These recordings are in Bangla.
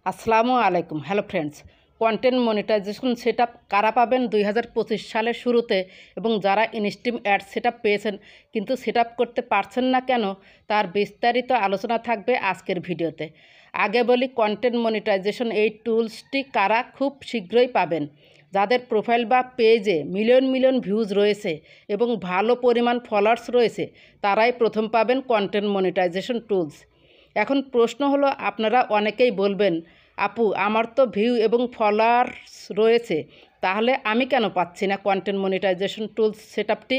আসসালামু আলাইকুম। Hello friends, content monetization setup কারা পাবেন 2025 সালের শুরুতে এবং যারা ইনস্ট্রিম অ্যাড সেটআপ পেয়েছেন কিন্তু সেটআপ করতে পারছেন না কেন, তার বিস্তারিত আলোচনা থাকবে আজকের ভিডিওতে। আগে বলি, কন্টেন্ট মনিটাইজেশন এই টুলসটি কারা খুব শীঘ্রই পাবেন। যাদের প্রোফাইল বা পেজে মিলিয়ন মিলিয়ন ভিউজ রয়েছে এবং ভালো পরিমাণ ফলোয়ার্স রয়েছে, তারাই প্রথম পাবেন কন্টেন্ট মনিটাইজেশন টুলস। এখন প্রশ্ন হলো, আপনারা অনেকেই বলবেন, আপু আমার তো ভিউ এবং ফলোয়ার্স রয়েছে, তাহলে আমি কেন পাচ্ছি না কন্টেন্ট মনিটাইজেশন টুলস সেটআপটি?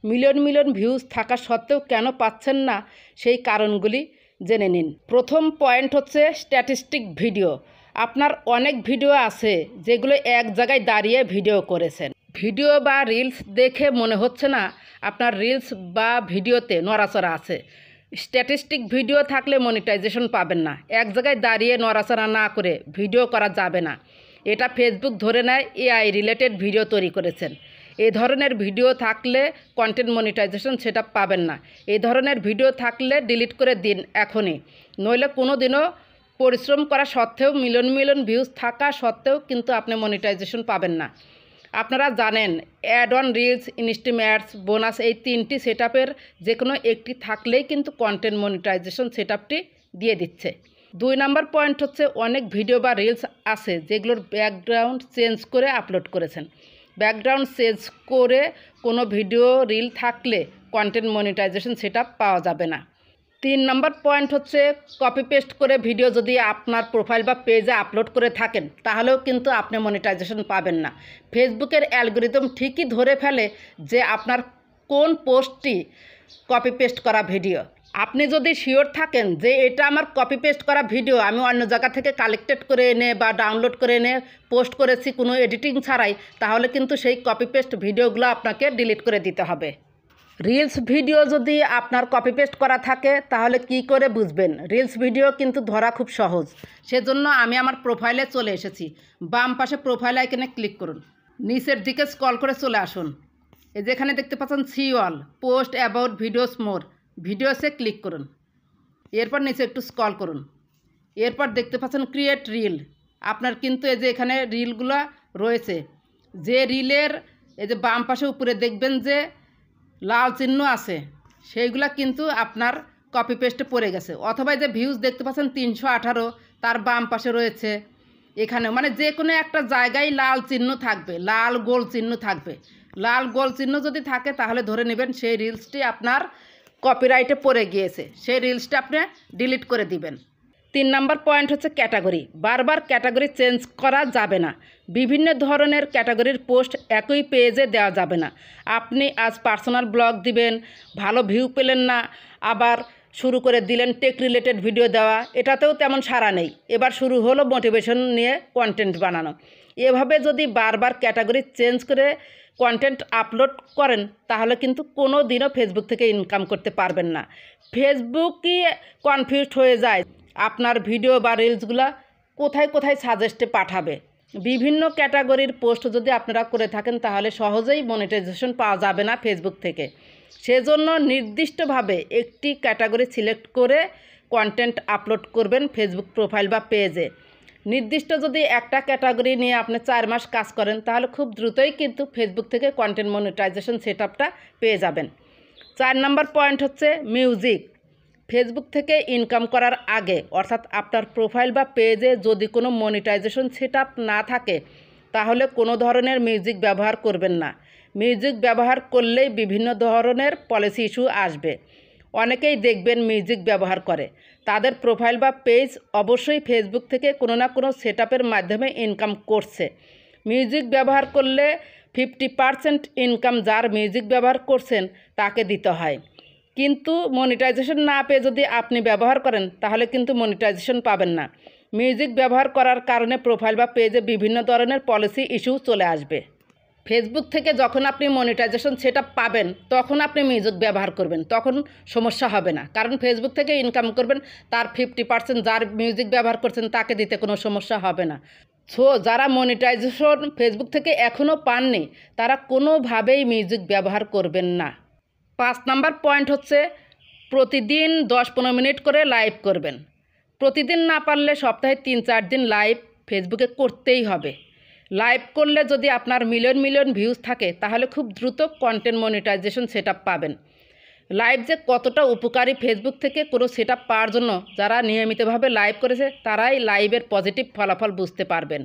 মিলিয়ন মিলিয়ন ভিউজ থাকা সত্ত্বেও কেন পাচ্ছেন না, সেই কারণগুলি জেনে নিন। প্রথম পয়েন্ট হচ্ছে স্ট্যাটিস্টিক ভিডিও। আপনার অনেক ভিডিও আছে যেগুলো এক জায়গায় দাঁড়িয়ে ভিডিও করেছেন। ভিডিও বা রিলস দেখে মনে হচ্ছে না আপনার রিলস বা ভিডিওতে নড়াচড়া আছে। স্ট্যাটিস্টিক ভিডিও থাকলে মনিটাইজেশন পাবেন না। এক জায়গায় দাঁড়িয়ে নড়াচড়া না করে ভিডিও করা যাবে না। এটা ফেসবুক ধরে নেয় এআই রিলেটেড ভিডিও তৈরি করেছেন। এই ধরনের ভিডিও থাকলে কন্টেন্ট মনিটাইজেশন সেটআপ পাবেন না। এই ধরনের ভিডিও থাকলে ডিলিট করে দিন এখনই, নইলে কোনো দিনও পরিশ্রম করা সত্ত্বেও মিলিয়ন মিলিয়ন ভিউজ থাকা সত্ত্বেও কিন্তু আপনি মনিটাইজেশন পাবেন না। আপনারা জানেন, ad on reels, instream ads, bonus, এই তিনটি সেটআপের যে কোনো একটি থাকলেই কিন্তু কন্টেন্ট মনিটাইজেশন সেটআপটি দিয়ে দিচ্ছে। 2 নম্বর পয়েন্ট হচ্ছে, অনেক ভিডিও বা রিলস আছে যেগুলোর ব্যাকগ্রাউন্ড চেঞ্জ করে আপলোড করেছেন। ব্যাকগ্রাউন্ড চেঞ্জ করে কোনো ভিডিও রিল থাকলে কন্টেন্ট মনিটাইজেশন সেটআপ পাওয়া যাবে না। 3 নম্বর পয়েন্ট হচ্ছে, কপি পেস্ট করে ভিডিও যদি আপনার প্রোফাইল বা পেজে আপলোড করে থাকেন তাহলেও কিন্তু আপনি মনিটাইজেশন পাবেন না। ফেসবুকের অ্যালগরিদম ঠিকই ধরে ফেলে যে আপনার কোন পোস্টটি কপি পেস্ট করা ভিডিও। আপনি যদি শিওর থাকেন যে এটা আমার কপি পেস্ট করা ভিডিও, আমি অন্য জায়গা থেকে কালেক্টেড করে এনে বা ডাউনলোড করে এনে পোস্ট করেছি কোনো এডিটিং ছাড়াই, তাহলে কিন্তু সেই কপি পেস্ট ভিডিওগুলো আপনাকে ডিলিট করে দিতে হবে। রিলস ভিডিও যদি আপনার কপি পেস্ট করা থাকে তাহলে কি করে বুঝবেন? রিলস ভিডিও কিন্তু ধরা খুব সহজ। সেজন্য আমি আমার প্রোফাইলে চলে এসেছি। বাম পাশে প্রোফাইল আইকনে ক্লিক করুন, নিচের দিকে স্ক্রল করে চলে আসুন। এই যেখানে দেখতে পাচ্ছেন see all, post about videos more, ভিডিওসে ক্লিক করুন। এরপর নিচে একটু স্ক্রল করুন। এরপর দেখতে পাচ্ছেন ক্রিয়েট রিল। আপনার কিন্তু এই যে এখানে রিলগুলো রয়েছে, যে রিলের এই যে বাম পাশে উপরে দেখবেন যে লাল চিহ্ন আছে, সেইগুলা কিন্তু আপনার কপি পেস্টে পড়ে গেছে। অথবা যে ভিউজ দেখতে পাচ্ছেন 318, তার বাম পাশে রয়েছে এখানে, মানে যে কোনো একটা জায়গায় লাল চিহ্ন থাকবে, লাল গোল চিহ্ন থাকবে। লাল গোল চিহ্ন যদি থাকে তাহলে ধরে নেবেন সেই রিলসটি আপনার কপিরাইটে পড়ে গিয়েছে, সেই রিলসটা আপনি ডিলিট করে দিবেন। 3 নম্বর পয়েন্ট হচ্ছে ক্যাটাগরি। বারবার ক্যাটাগরি চেঞ্জ করা যাবে না। বিভিন্ন ধরনের ক্যাটাগরির পোস্ট একই পেজে দেওয়া যাবে না। আপনি আজ পার্সোনাল ব্লগ দিবেন, ভালো ভিউ পেলেন না, আবার শুরু করে দিলেন টেক রিলেটেড ভিডিও দেওয়া, এটাতেও তেমন সাড়া নেই। এবার শুরু হলো মোটিভেশন নিয়ে কন্টেন্ট বানানো। এভাবে যদি বারবার ক্যাটাগরি চেঞ্জ করে কন্টেন্ট আপলোড করেন তাহলে কিন্তু কোনো দিনও ফেসবুক থেকে ইনকাম করতে পারবেন না। ফেসবুকই কনফিউজড হয়ে যায় আপনার ভিডিও বা রিলসগুলো কোথায় কোথায় সাজেস্টে পাঠাবে। বিভিন্ন ক্যাটাগরির পোস্ট যদি আপনারা করে থাকেন তাহলে সহজেই মনিটাইজেশন পাওয়া যাবে না ফেসবুক থেকে। সেজন্য নির্দিষ্টভাবে একটি ক্যাটাগরি সিলেক্ট করে কন্টেন্ট আপলোড করবেন ফেসবুক প্রোফাইল বা পেজে। নির্দিষ্ট যদি একটা ক্যাটাগরি নিয়ে আপনি 4 মাস কাজ করেন তাহলে খুব দ্রুতই কিন্তু ফেসবুক থেকে কন্টেন্ট মনিটাইজেশন সেটআপটা পেয়ে যাবেন। 4 নম্বর পয়েন্ট হচ্ছে মিউজিক। ফেসবুক থেকে ইনকাম করার আগে, অর্থাৎ আপনার প্রোফাইল বা পেজে যদি কোনো মনিটাইজেশন সেটআপ না থাকে তাহলে কোনো ধরনের মিউজিক ব্যবহার করবেন না। মিউজিক ব্যবহার করলেই বিভিন্ন ধরনের পলিসি ইস্যু আসবে। অনেকেই দেখবেন মিউজিক ব্যবহার করে, তাদের প্রোফাইল বা পেজ অবশ্যই ফেসবুক থেকে কোনো না কোনো সেটআপের মাধ্যমে ইনকাম করছে। মিউজিক ব্যবহার করলে 50% ইনকাম যার মিউজিক ব্যবহার করছেন তাকে দিতে হয়। কিন্তু মনিটাইজেশন না পেয়ে যদি আপনি ব্যবহার করেন তাহলে কিন্তু মনিটাইজেশন পাবেন না। মিউজিক ব্যবহার করার কারণে প্রোফাইল বা পেজে বিভিন্ন ধরনের পলিসি ইস্যু চলে আসবে। ফেসবুক থেকে যখন আপনি মনিটাইজেশন সেটআপ পাবেন তখন আপনি মিউজিক ব্যবহার করবেন, তখন সমস্যা হবে না। কারণ ফেসবুক থেকে ইনকাম করবেন, তার 50% যার মিউজিক ব্যবহার করছেন তাকে দিতে কোনো সমস্যা হবে না। সো যারা মনিটাইজেশন ফেসবুক থেকে এখনও পাননি তারা কোনোভাবেই মিউজিক ব্যবহার করবেন না। 5 নম্বর পয়েন্ট হচ্ছে, প্রতিদিন 10-15 মিনিট করে লাইভ করবেন। প্রতিদিন না পারলে সপ্তাহে 3-4 দিন লাইভ ফেসবুকে করতেই হবে। লাইভ করলে যদি আপনার মিলিয়ন মিলিয়ন ভিউজ থাকে তাহলে খুব দ্রুত কন্টেন্ট মনিটাইজেশন সেটআপ পাবেন। লাইভ যে কতটা উপকারী ফেসবুক থেকে কোনো সেটআপ পাওয়ার জন্য যারা নিয়মিতভাবে লাইভ করেছে তারাই লাইভের পজিটিভ ফলাফল বুঝতে পারবেন।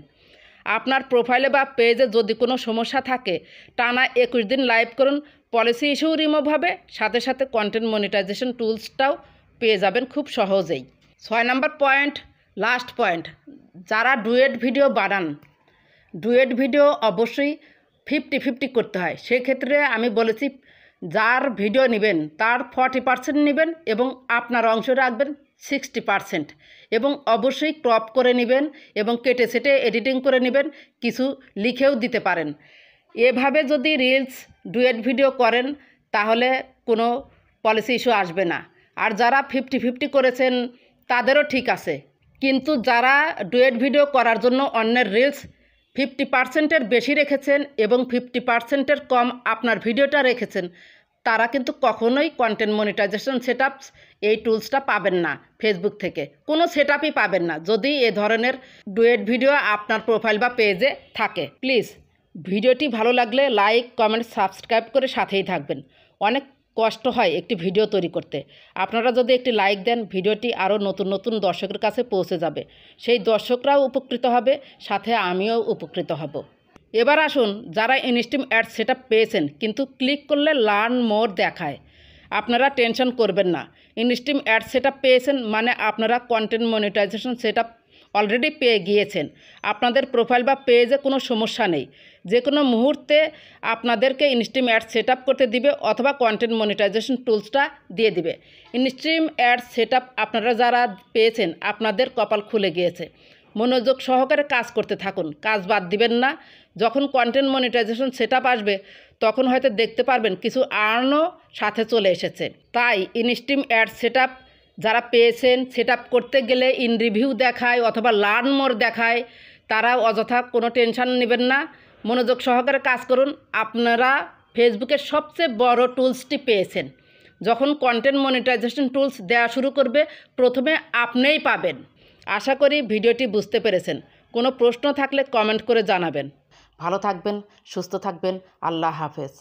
আপনার প্রোফাইলে বা পেজে যদি কোনো সমস্যা থাকে টানা 21 দিন লাইভ করুন, পলিসি ইস্যু রিমুভ হবে, সাথে সাথে কন্টেন্ট মনিটাইজেশন টুলসটাও পেয়ে যাবেন খুব সহজেই। 6 নম্বর পয়েন্ট, লাস্ট পয়েন্ট, যারা ডুয়েট ভিডিও বানান, ডুয়েট ভিডিও অবশ্যই 50-50 করতে হয়। সেক্ষেত্রে আমি বলেছি যার ভিডিও নেবেন তার 40% নেবেন এবং আপনার অংশ রাখবেন 60% এবং অবশ্যই ক্রপ করে নেবেন এবং কেটে সেটে এডিটিং করে নেবেন, কিছু লিখেও দিতে পারেন। এভাবে যদি রিলস ডুয়েট ভিডিও করেন তাহলে কোনো পলিসি ইস্যু আসবে না। আর যারা 50-50 করেছেন তাদেরও ঠিক আছে, কিন্তু যারা ডুয়েট ভিডিও করার জন্য অন্যের রিলস 50%-এর বেশি রেখেছেন এবং 50%-এর কম আপনার ভিডিওটা রেখেছেন তারা কিন্তু কখনোই কন্টেন্ট মনিটাইজেশন সেটআপস এই টুলসটা পাবেন না ফেসবুক থেকে, কোনো সেটআপই পাবেন না যদি এ ধরনের ডুয়েট ভিডিও আপনার প্রোফাইল বা পেজে থাকে। প্লিজ ভিডিওটি ভালো লাগলে লাইক, কমেন্ট, সাবস্ক্রাইব করে সাথেই থাকবেন। অনেক কষ্ট হয় একটি ভিডিও তৈরি করতে, আপনারা যদি একটি লাইক দেন ভিডিওটি আরও নতুন নতুন দর্শকের কাছে পৌঁছে যাবে, সেই দর্শকরাও উপকৃত হবে, সাথে আমিও উপকৃত হব। এবার আসুন, যারা ইনস্টিম অ্যাড সেটআপ পেয়েছেন কিন্তু ক্লিক করলে লার্ন মোর দেখায়, আপনারা টেনশন করবেন না। ইনস্টিম অ্যাড সেটআপ পেয়েছেন মানে আপনারা কন্টেন্ট মনিটাইজেশন সেটআপ অলরেডি পেয়ে গিয়েছেন। আপনাদের প্রোফাইল বা পেজে কোনো সমস্যা নেই, যে কোনো মুহূর্তে আপনাদেরকে ইনস্টিম অ্যাড সেটআপ করতে দিবে অথবা কন্টেন্ট মনিটাইজেশন টুলসটা দিয়ে দিবে। ইনস্টিম অ্যাড সেটআপ আপনারা যারা পেয়েছেন আপনাদের কপাল খুলে গিয়েছে। মনোযোগ সহকারে কাজ করতে থাকুন, কাজ বাদ দিবেন না। যখন কন্টেন্ট মনিটাইজেশন সেটআপ আসবে তখন হয়তো দেখতে পারবেন কিছু আর্নও সাথে চলে এসেছে। তাই ইনস্টিম অ্যাড সেটআপ যারা পেয়েছেন, সেটআপ করতে গেলে ইন রিভিউ দেখায় অথবা লার্ন মোর দেখায়, তারা অযথা কোনো টেনশন নেবেন না, মনোযোগ সহকারে কাজ করুন। আপনারা ফেসবুকের সবচেয়ে বড় টুলসটি পেয়েছেন। যখন কন্টেন্ট মনিটাইজেশন টুলস দেওয়া শুরু করবে প্রথমে আপনিই পাবেন। আশা করি ভিডিওটি বুঝতে পেরেছেন। কোনো প্রশ্ন থাকলে কমেন্ট করে জানাবেন। ভালো থাকবেন, সুস্থ থাকবেন। আল্লাহ হাফেজ।